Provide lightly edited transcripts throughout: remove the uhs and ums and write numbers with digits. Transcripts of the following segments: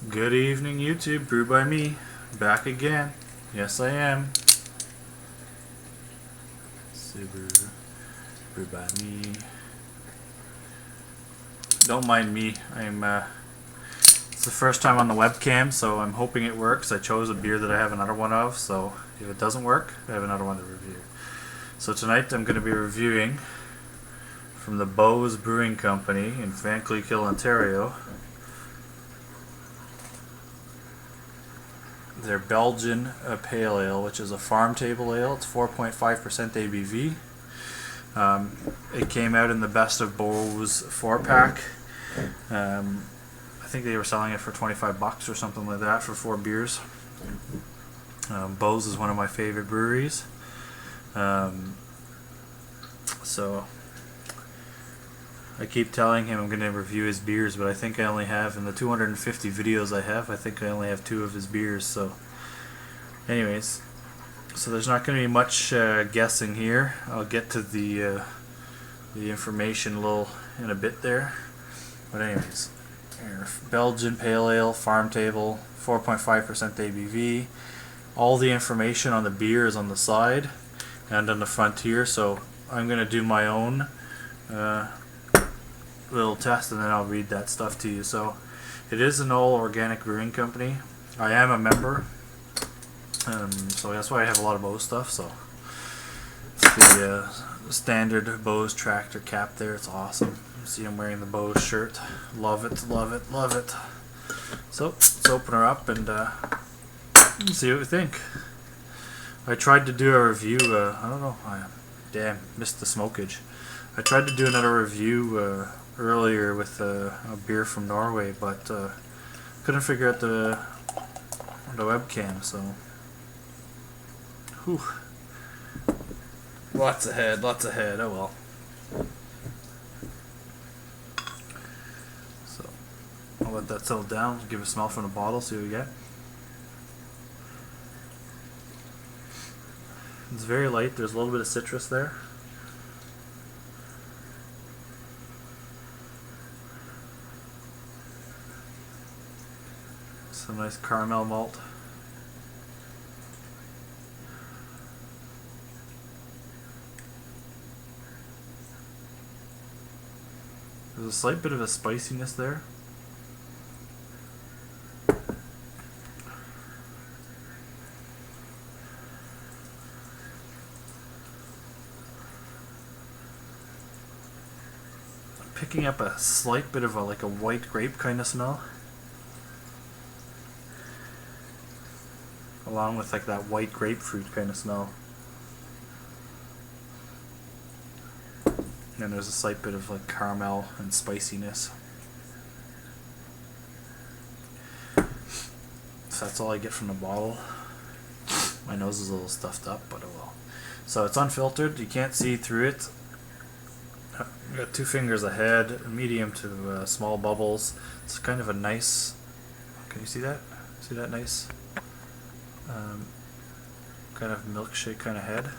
Good evening, YouTube. Brew by me. Back again. Yes, I am. Super. Brew by me. Don't mind me. It's the first time on the webcam, so I'm hoping it works. I chose a beer that I have another one of, so if it doesn't work, I have another one to review. So tonight I'm going to be reviewing from the Beaus Brewing Company in Vankleek, Ontario. Their Belgian Pale Ale, which is a farm table ale. It's 4.5% ABV. It came out in the Best of Beaus 4-pack. I think they were selling it for $25 or something like that for 4 beers. Beaus is one of my favorite breweries. So I keep telling him I'm going to review his beers, but I think I only have, in the 250 videos I have, I think I only have 2 of his beers. So anyways, so there's not going to be much guessing here. I'll get to the information in a bit there. But anyways, here, Belgian Pale Ale, farm table, 4.5% ABV. All the information on the beer is on the side and on the front here. So I'm going to do my own little test, and then I'll read that stuff to you. So it is an all organic brewing company. I am a member, so that's why I have a lot of Beaus stuff. So it's the standard Beaus tractor cap there. It's awesome. You see I'm wearing the Beaus shirt. Love it, love it, love it. So let's open her up and see what we think. I tried to do a review, I don't know, damn, missed the smokage. I tried to do another review earlier with a beer from Norway, but couldn't figure out the webcam, so whew. Lots ahead, oh well. So I'll let that settle down, give it a smell from the bottle, see what we get. It's very light, there's a little bit of citrus there. Some nice caramel malt. There's a slight bit of a spiciness there. I'm picking up a slight bit of like a white grape kind of smell, along with like that white grapefruit kind of smell. And there's a slight bit of like caramel and spiciness. So that's all I get from the bottle. My nose is a little stuffed up, but oh well. So it's unfiltered, you can't see through it. I've got 2 fingers ahead, medium to small bubbles. It's kind of a nice, can you see that? See that nice kind of milkshake kind of head.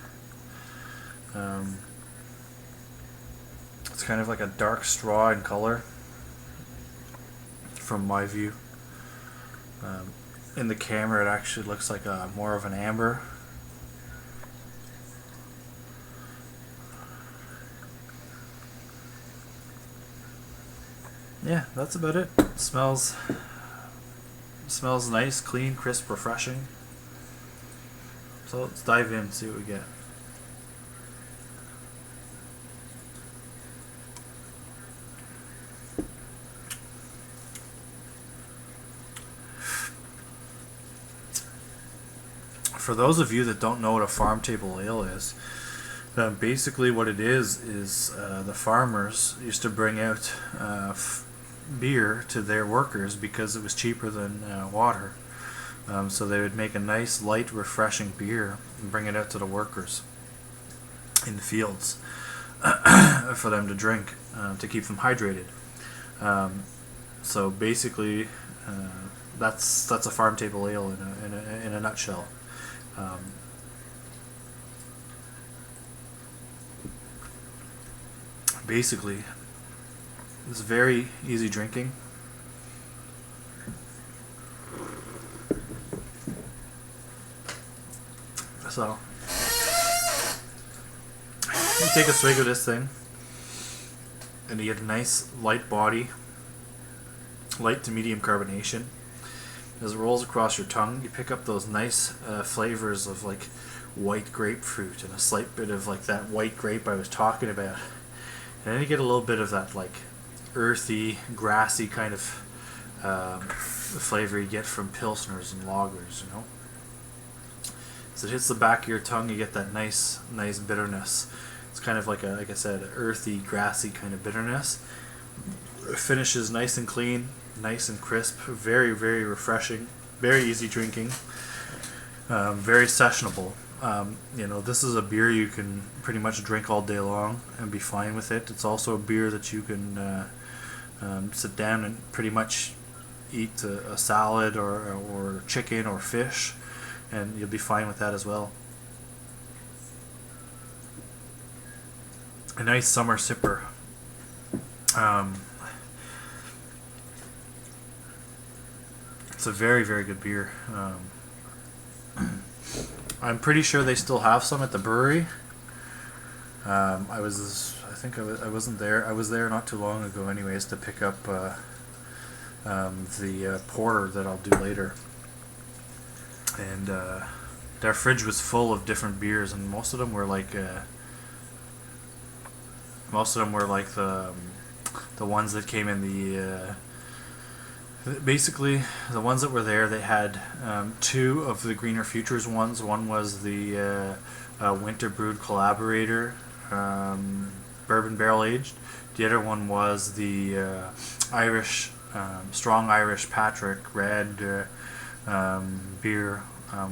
It's kind of like a dark straw in color from my view. In the camera it actually looks like more of an amber. Yeah, that's about it. It smells nice, clean, crisp, refreshing. So let's dive in and see what we get. For those of you that don't know what a farm table ale is, basically what it is the farmers used to bring out beer to their workers because it was cheaper than water. So they would make a nice, light, refreshing beer and bring it out to the workers in the fields for them to drink, to keep them hydrated. So basically, that's a farm table ale in a nutshell. Basically, it's very easy drinking. So you take a swig of this thing, and you get a nice light body, light to medium carbonation. As it rolls across your tongue, you pick up those nice flavors of like white grapefruit and a slight bit of like that white grape I was talking about. And then you get a little bit of that like earthy, grassy kind of flavor you get from pilsners and lagers, you know. So it hits the back of your tongue, you get that nice bitterness. It's kind of like I said, earthy, grassy kind of bitterness. It finishes nice and clean, nice and crisp, very, very refreshing, very easy drinking, very sessionable. You know, this is a beer you can pretty much drink all day long and be fine with it. It's also a beer that you can sit down and pretty much eat a salad or chicken or fish, and you'll be fine with that as well. A nice summer sipper. It's a very, very good beer. I'm pretty sure they still have some at the brewery. I wasn't there. I was there not too long ago, anyways, to pick up the porter that I'll do later. And their fridge was full of different beers, and most of them were like the ones that came in the. Basically, the ones that were there, they had two of the Greener Futures ones. One was the Winter Brewed Collaborator Bourbon Barrel Aged. The other one was the Irish Strong Irish Patrick Red beer,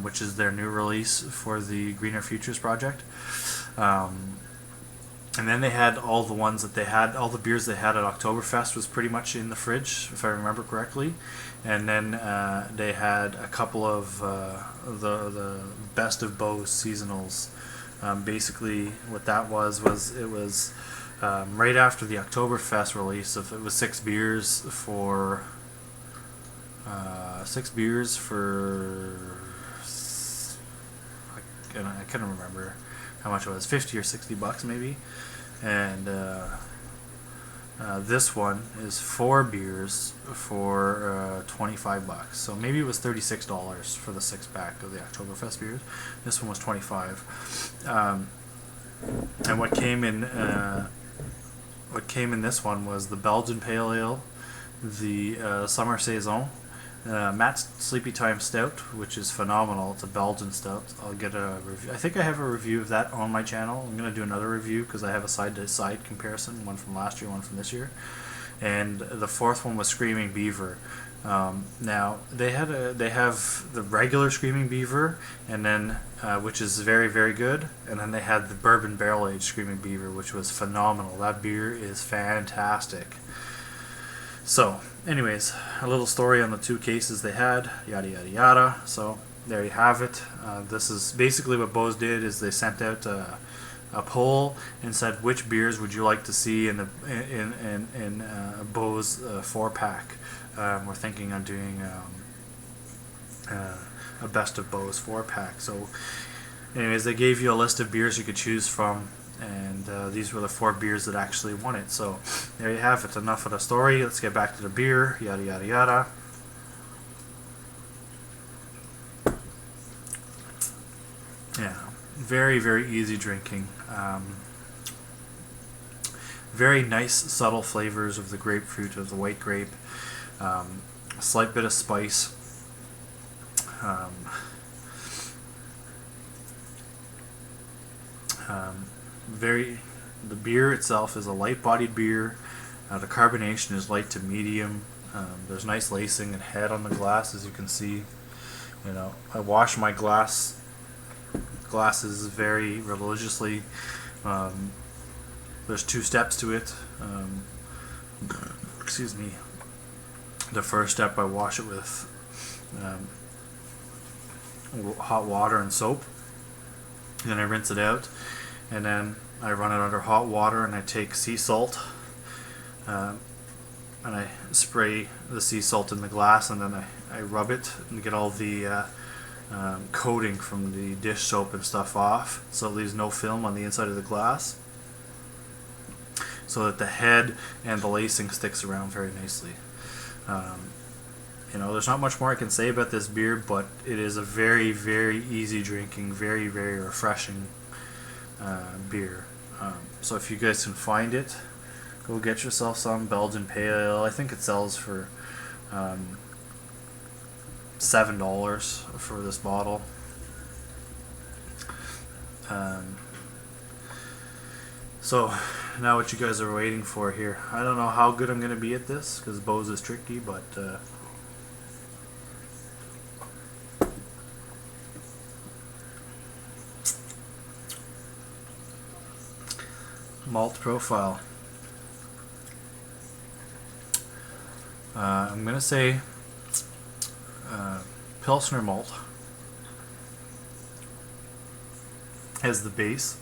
which is their new release for the Greener Futures project. And then they had all the ones that they had, all the beers they had at Oktoberfest was pretty much in the fridge, if I remember correctly. And then they had a couple of the best of Beaus seasonals. Basically, what that was it was right after the Oktoberfest release. It was six beers for I couldn't remember how much it was, $50 or $60 maybe. And this one is 4 beers for $25. So maybe it was $36 for the 6-pack of the Oktoberfest beers. This one was $25. And what came in this one was the Belgian Pale Ale, the Summer Saison, Matt's Sleepy Time Stout, which is phenomenal. It's a Belgian stout. I'll get a review. I think I have a review of that on my channel. I'm going to do another review because I have a side-to-side comparison, one from last year, one from this year. And the fourth one was Screaming Beaver. Now they have the regular Screaming Beaver, and then which is very, very good. And then they had the Bourbon Barrel Aged Screaming Beaver, which was phenomenal. That beer is fantastic. So, anyways, a little story on the two cases they had, yada yada yada. So there you have it. This is basically what Beaus did, is they sent out a poll and said, which beers would you like to see in a Beaus 4-pack. We're thinking on doing a best of Beaus 4-pack. So, anyways, they gave you a list of beers you could choose from. And these were the 4 beers that actually won it. So there you have it. Enough of the story. Let's get back to the beer. Yada yada yada. Yeah, very, very easy drinking. Very nice subtle flavors of the grapefruit, of the white grape. A slight bit of spice. The beer itself is a light-bodied beer. The carbonation is light to medium. There's nice lacing and head on the glass, as you can see. You know, I wash my glasses very religiously. There's 2 steps to it. Excuse me. The first step, I wash it with hot water and soap. Then I rinse it out, and then I run it under hot water, and I take sea salt, and I spray the sea salt in the glass, and then I rub it and get all the coating from the dish soap and stuff off, so it leaves no film on the inside of the glass, so that the head and the lacing sticks around very nicely. You know, there's not much more I can say about this beer, but it is a very, very easy drinking, very, very refreshing beer. So if you guys can find it, go get yourself some Belgian Pale Ale. I think it sells for $7 for this bottle. So now what you guys are waiting for here. I don't know how good I'm going to be at this, because Beaus is tricky, but malt profile. I'm going to say Pilsner malt as the base.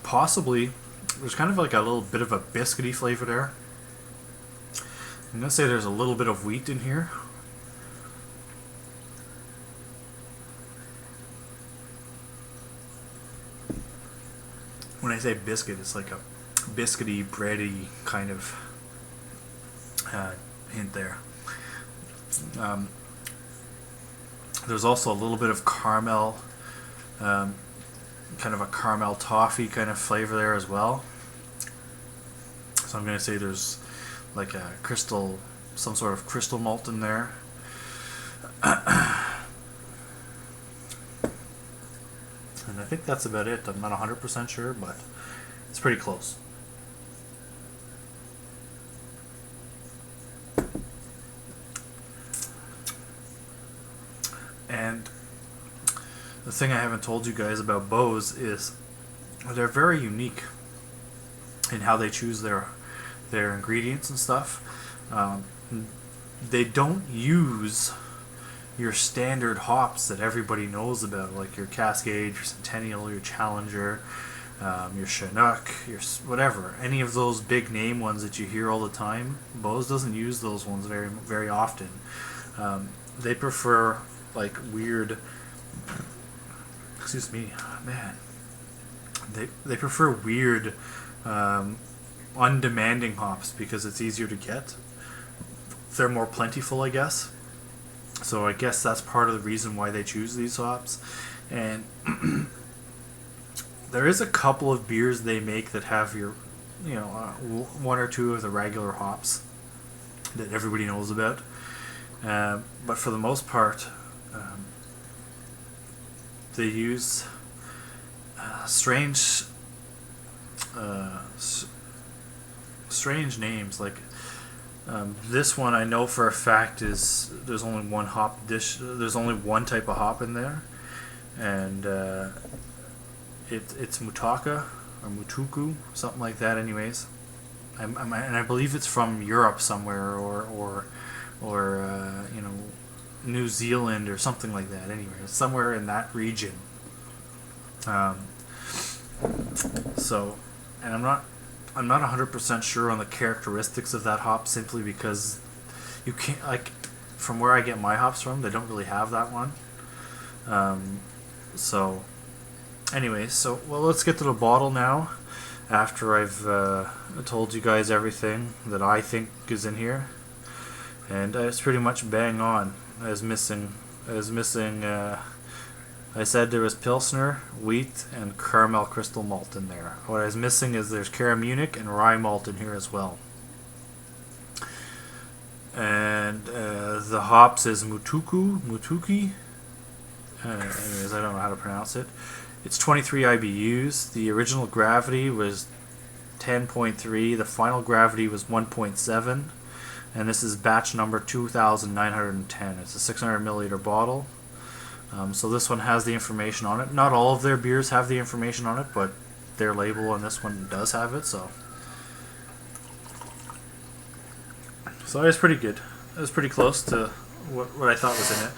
Possibly there's kind of like a little bit of a biscuity flavor there. I'm going to say there's a little bit of wheat in here. When I say biscuit, it's like a biscuity, bready kind of hint there. There's also a little bit of caramel, kind of a caramel toffee kind of flavor there as well. So I'm going to say there's like a crystal, some sort of crystal malt in there. And I think that's about it. I'm not 100% sure, but it's pretty close. And the thing I haven't told you guys about Beaus is they're very unique in how they choose their ingredients and stuff. They don't use your standard hops that everybody knows about, like your Cascade, your Centennial, your Challenger, your Chinook, your whatever. Any of those big name ones that you hear all the time, Beaus doesn't use those ones very, very often. They prefer like weird. Excuse me, man. They prefer weird, undemanding hops because it's easier to get. They're more plentiful, I guess. So I guess that's part of the reason why they choose these hops. And there is a couple of beers they make that have your, you know, one or two of the regular hops that everybody knows about. But for the most part, they use strange names. Like this one, I know for a fact is there's only one hop dish. There's only one type of hop in there, and it's Mutaka or Mutuku, something like that. Anyways, and I believe it's from Europe somewhere, or you know, New Zealand or something like that. Anyway, somewhere in that region. So, and I'm not 100% sure on the characteristics of that hop, simply because you can't, like, from where I get my hops from, they don't really have that one. So, anyways, so well, let's get to the bottle now. After I've told you guys everything that I think is in here, and it's pretty much bang on. I said there was Pilsner, wheat, and caramel crystal malt in there. What I was missing is there's Caramunic and rye malt in here as well. And the hops is Mutuki. Anyways, I don't know how to pronounce it. It's 23 IBUs. The original gravity was 10.3. The final gravity was 1.7. And this is batch number 2910. It's a 600 milliliter bottle. So this one has the information on it. Not all of their beers have the information on it, but their label on this one does have it. So it was pretty good. It was pretty close to what I thought was in it.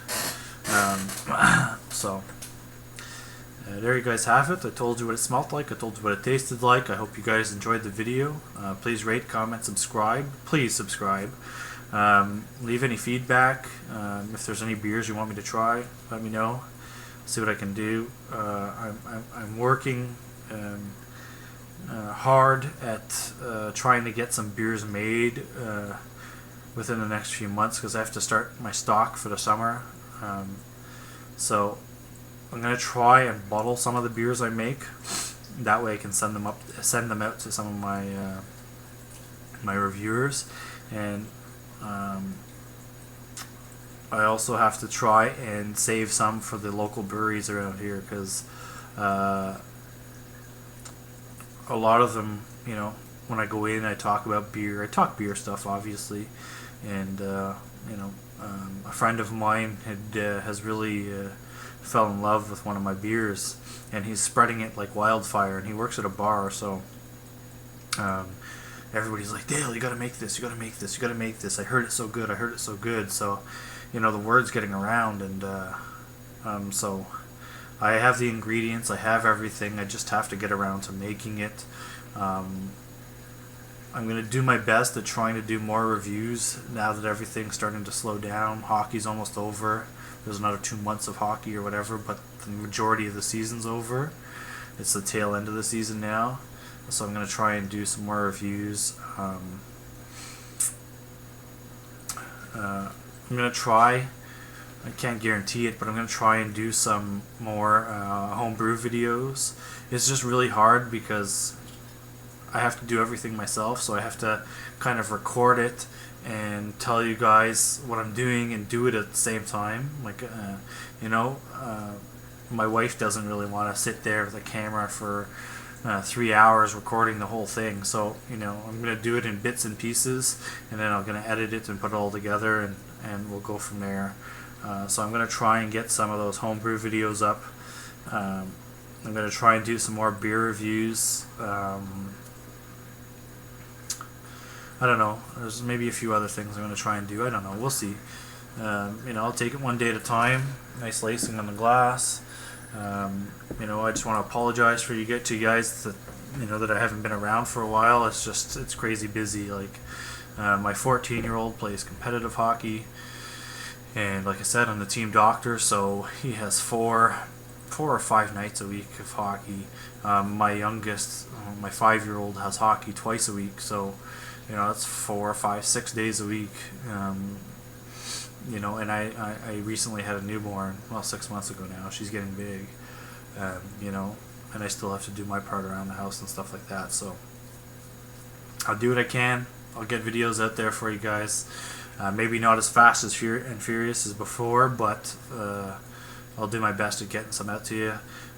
There you guys have it. I told you what it smelled like. I told you what it tasted like. I hope you guys enjoyed the video. Please rate, comment, subscribe. Please subscribe. Leave any feedback. If there's any beers you want me to try, let me know. See what I can do. I'm working hard at trying to get some beers made within the next few months, because I have to start my stock for the summer. So I'm gonna try and bottle some of the beers I make. That way I can send them out to some of my my reviewers, and I also have to try and save some for the local breweries around here, because a lot of them, you know, when I go in, I talk about beer. I talk beer stuff, obviously, and you know, a friend of mine has really fell in love with one of my beers, and he's spreading it like wildfire. And he works at a bar, so everybody's like, Dale, you gotta make this, you gotta make this, you gotta make this. I heard it so good, I heard it so good. So, you know, the word's getting around, and so I have the ingredients, I have everything. I just have to get around to making it. I'm going to do my best at trying to do more reviews now that everything's starting to slow down. Hockey's almost over. There's another 2 months of hockey or whatever, but the majority of the season's over. It's the tail end of the season now. So I'm going to try and do some more reviews. I'm going to try, I can't guarantee it, but I'm going to try and do some more homebrew videos. It's just really hard because I have to do everything myself, so I have to kind of record it and tell you guys what I'm doing and do it at the same time. Like, you know, my wife doesn't really want to sit there with a camera for 3 hours recording the whole thing. So, you know, I'm going to do it in bits and pieces, and then I'm going to edit it and put it all together, and we'll go from there. So I'm going to try and get some of those homebrew videos up. I'm going to try and do some more beer reviews. I don't know. There's maybe a few other things I'm going to try and do. I don't know. We'll see. You know, I'll take it one day at a time. Nice lacing on the glass. You know, I just want to apologize to you guys that, you know, that I haven't been around for a while. It's just, it's crazy busy. Like, my 14-year-old plays competitive hockey, and like I said, I'm the team doctor, so he has four or 5 nights a week of hockey. My youngest, my 5-year-old, has hockey twice a week, so, you know, that's 4, 5, 6 days a week. You know, and I recently had a newborn, well, 6 months ago now. She's getting big, you know, and I still have to do my part around the house and stuff like that. So I'll do what I can. I'll get videos out there for you guys. Maybe not as fast as furious as before, but I'll do my best at getting some out to you.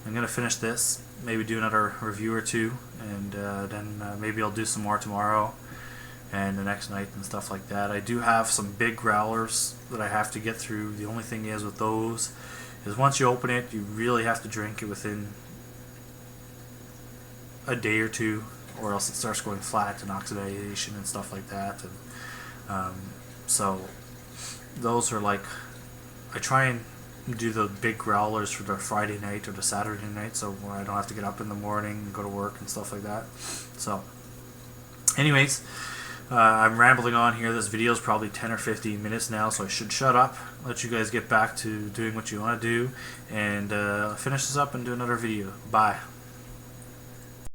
I'm going to finish this, maybe do another review or two, and then maybe I'll do some more tomorrow and the next night and stuff like that. I do have some big growlers that I have to get through. The only thing is with those is once you open it, you really have to drink it within a day or two, or else it starts going flat and oxidation and stuff like that. And so those are like, I try and do the big growlers for the Friday night or the Saturday night, so I don't have to get up in the morning and go to work and stuff like that. So anyways, I'm rambling on here. This video is probably 10 or 15 minutes now, so I should shut up, let you guys get back to doing what you want to do, and finish this up and do another video. Bye.